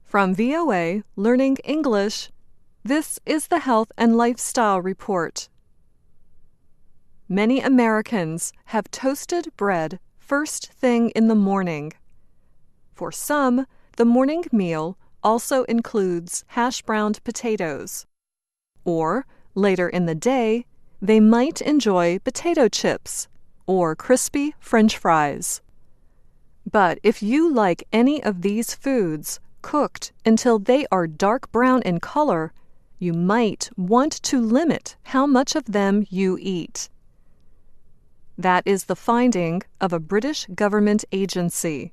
From VOA Learning English, this is the Health and Lifestyle Report. Many Americans have toasted bread first thing in the morning. For some, the morning meal also includes hash-browned potatoes. Or, later in the day, they might enjoy potato chips or crispy French fries. But if you like any of these foods cooked until they are dark brown in color, you might want to limit how much of them you eat. That is the finding of a British government agency.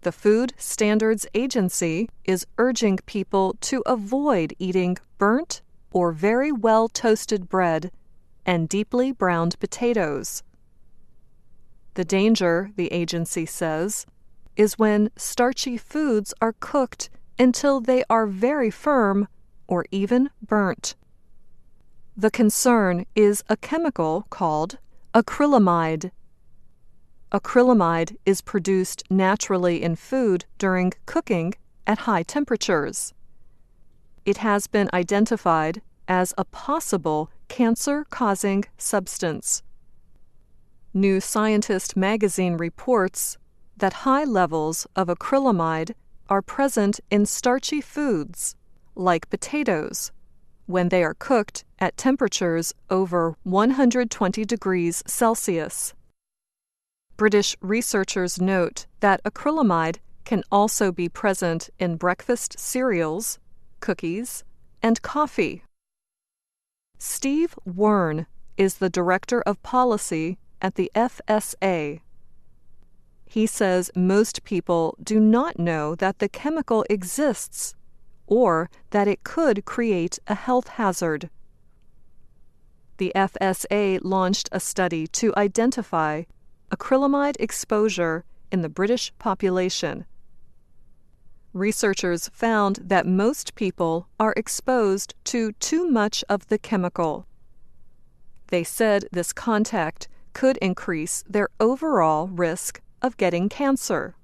The Food Standards Agency is urging people to avoid eating burnt or very well toasted bread and deeply browned potatoes. The danger, the agency says, is when starchy foods are cooked until they are very firm or even burnt. The concern is a chemical called acrylamide. Acrylamide is produced naturally in food during cooking at high temperatures. It has been identified as a possible cancer-causing substance. New Scientist magazine reports that high levels of acrylamide are present in starchy foods, like potatoes, when they are cooked at temperatures over 120 degrees Celsius. British researchers note that acrylamide can also be present in breakfast cereals, cookies, and coffee. Steve Wern is the Director of Policy at the FSA. He says most people do not know that the chemical exists or that it could create a health hazard. The FSA launched a study to identify acrylamide exposure in the British population. Researchers found that most people are exposed to too much of the chemical. They said this contact could increase their overall risk of getting cancer.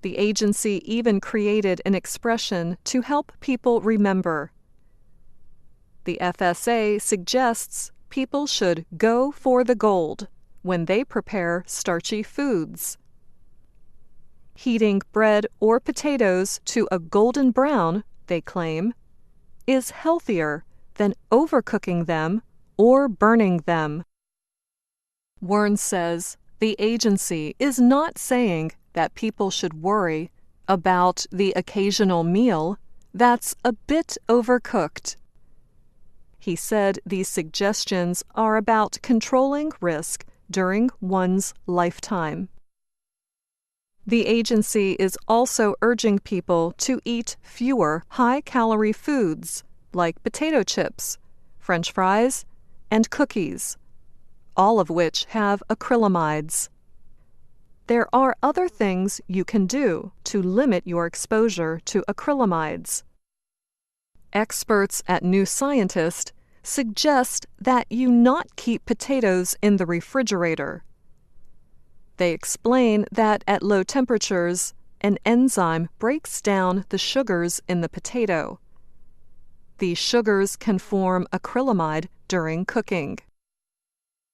The agency even created an expression to help people remember. The FSA suggests people should go for the gold when they prepare starchy foods. Heating bread or potatoes to a golden brown, they claim, is healthier than overcooking them or burning them. Wern says the agency is not saying that people should worry about the occasional meal that's a bit overcooked. He said these suggestions are about controlling risk during one's lifetime. The agency is also urging people to eat fewer high-calorie foods like potato chips, French fries, and cookies, all of which have acrylamides. There are other things you can do to limit your exposure to acrylamides. Experts at New Scientist suggest that you not keep potatoes in the refrigerator. They explain that at low temperatures, an enzyme breaks down the sugars in the potato. These sugars can form acrylamide during cooking.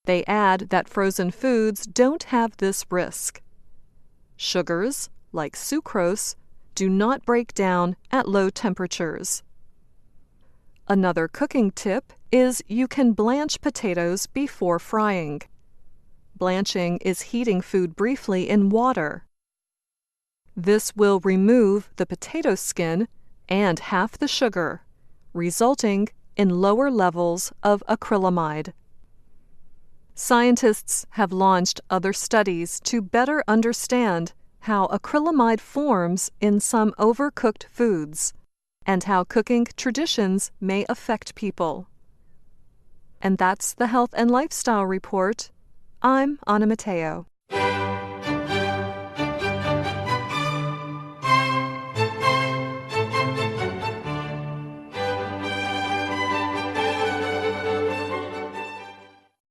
They add that frozen foods don't have this risk. Sugars, like sucrose, do not break down at low temperatures. Another cooking tip is you can blanch potatoes before frying. Blanching is heating food briefly in water. This will remove the potato skin and half the sugar, resulting in lower levels of acrylamide. Scientists have launched other studies to better understand how acrylamide forms in some overcooked foods and how cooking traditions may affect people. And that's the Health and Lifestyle Report. I'm Anna Mateo.